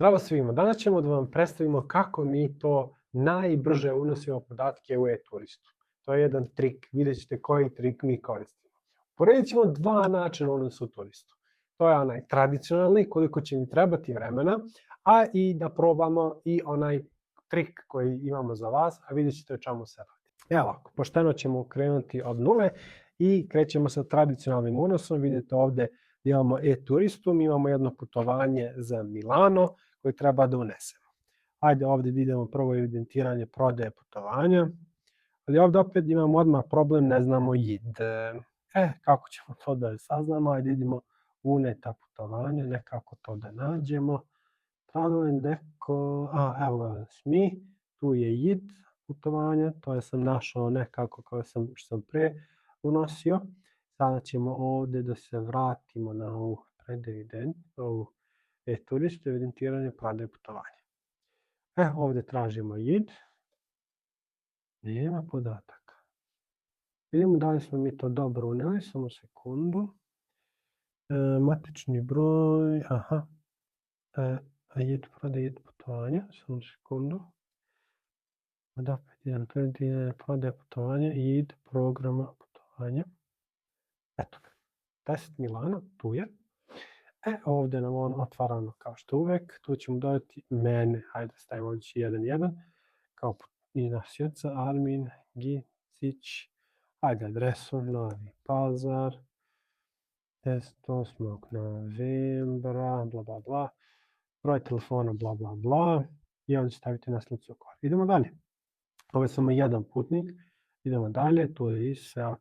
Zdravo svima, danas ćemo da vam predstavimo kako mi to najbrže unosimo podatke u e-turistu. To je jedan trik, vidjet ćete koji trik mi koristimo. Poredit ćemo dva načina unosa u turistu. To je onaj tradicionalni, koliko će mi trebati vremena, a i da probamo i onaj trik koji imamo za vas, a vidjet ćete o čemu se radi. Evo ovako, pošteno ćemo krenuti od nule i krećemo sa tradicionalnim unosom. Vidite ovde imamo e-turistu, mi imamo jedno putovanje za Milano koje treba da unesemo. Ajde ovde vidimo prvo evidentiranje prodaje putovanja, ali ovde opet imamo odmah problem, ne znamo JID. Kako ćemo to da saznamo? Ajde idemo uneta putovanja, nekako to da nađemo. Evo ga SMI, tu je JID putovanja, to sam našao nekako kao što sam pre unosio. Sada ćemo ovde da se vratimo na ovu ovu e-turistu, evidentiranje prodaje putovanja. Ovde tražimo JID, nema podataka. Vidimo da li smo mi to dobro uneli, samo sekundu. Matični broj, JID prodaje putovanja, samo sekundu. Prodaje putovanja, JID programa putovanja. Eto ga, test Milano, tu je. Ovde nam on otvarano kao što uvek, tu ćemo dodati mene, hajde stavimo ovdje 1.1, kao i nosioca Armin Gicić, hajde adresu Novi Pazar, 8. novembra, bla bla bla, broj telefona bla bla bla i ovdje stavite naslednicu kod. Idemo dalje, ovo je samo jedan putnik, idemo dalje, tu je sve ok,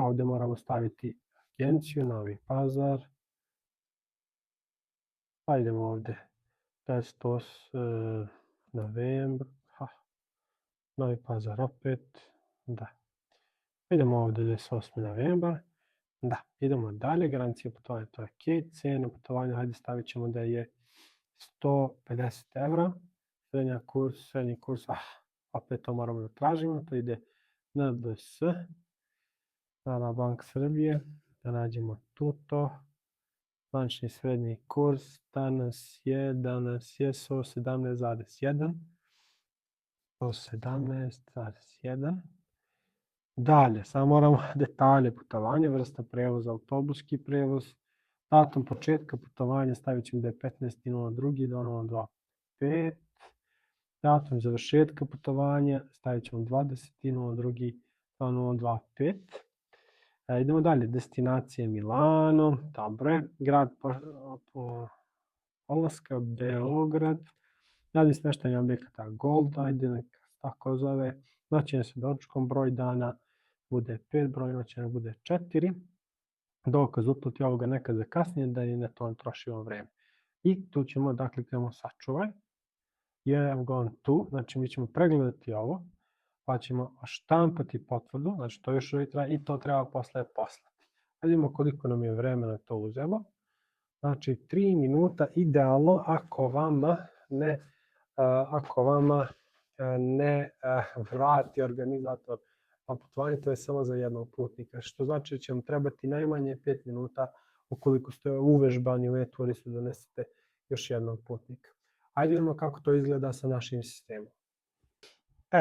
ovdje moramo staviti agenciju Novi Pazar, pa idemo ovde, 28. novembra, Novi Pazar opet, da. Idemo ovde 28. novembar, da. Idemo dalje, garancija putovanja, to je ok, cena putovanja, hajde stavit ćemo da je 150 evra, srednji kurs, opet to moramo da tražimo, to ide NBS, Narodna banka Srbije, da nađemo tuto. Zvanični srednji kurs danas je 117,1. 117,1. Dalje, samo moramo detalje putovanja, vrsta prevoza, autobuski prevoz, datum početka putovanja, stavit ćemo da je 15.02. do 025. Datum završetka putovanja, stavit ćemo 20.02. do 025. Idemo dalje, destinacija Milano, dobro, grad polaska, Beograd, radi smještanje objekata Gold, ajde neka tako zove, noćenje sa doručkom, broj dana bude 5, broj noćenja bude 4, dokaz uplati ovoga nekad za kasnije, da i ne to ne trošimo vreme. I tu ćemo da kliknemo sačuvaj, jer go on tu, znači mi ćemo pregledati ovo, pa ćemo štampati potvrdu, znači to još uvijek treba i to treba posle poslati. Vidimo koliko nam je vremena to uzelo. Znači 3 minuta idealno ako vama ne vrati organizator putovanja, to je samo za jednog putnika, što znači da će vam trebati najmanje 5 minuta ukoliko ste uvežbani u e-turistu da donesete još jednog putnika. Ajde vidimo kako to izgleda sa našim sistemom.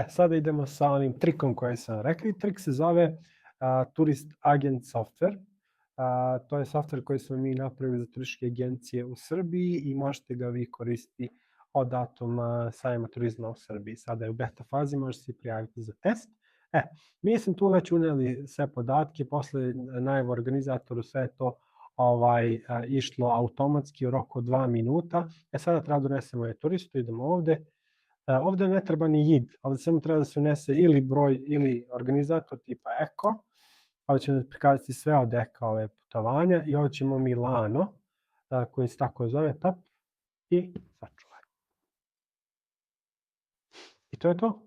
Sada idemo sa onim trikom koji sam rekao. Trik se zove Tourist Agent Software. To je software koji smo mi napravili za turističke agencije u Srbiji i možete ga vi koristiti od datuma sajma turizma u Srbiji. Sada je u beta fazi, možete se prijaviti za test. Mi smo tu već uneli sve podatke, posle najave organizatoru sve je to išlo automatski u roku od 2 minuta. Sada treba da donesemo e-turistu, idemo ovde. Ovde ne treba ni JID, ovde samo treba da se unese ili broj ili organizator tipa Eko. Ovde ćemo prikazati sve od Eka ove putovanja i ovde ćemo Milano, koji se tako zove, tap i sačuvaj. I to je to.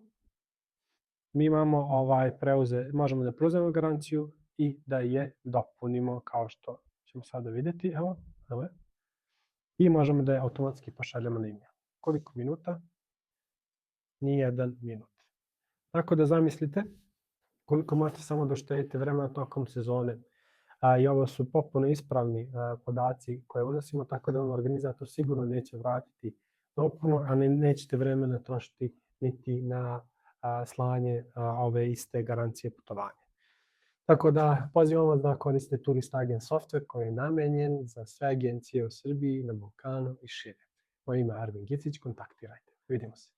Mi imamo možemo da preuzemo garanciju i da je dopunimo kao što ćemo sada vidjeti. Evo je. I možemo da je automatski pošaljemo na email. Koliko minuta? Ni 1 minut. Tako da zamislite koliko možete samo da uštedite vremena tokom sezone. I ovo su potpuno ispravni podaci koje unosimo, tako da vam organizator sigurno neće vratiti dopuno, a nećete vremena trošiti niti na slanje ove iste garancije putovanja. Tako da pozivam vas da koristite Turist Agent software koji je namenjen za sve agencije u Srbiji, na Balkanu i šire. Moje ime je Arvin Gicić, kontaktirajte. Vidimo se.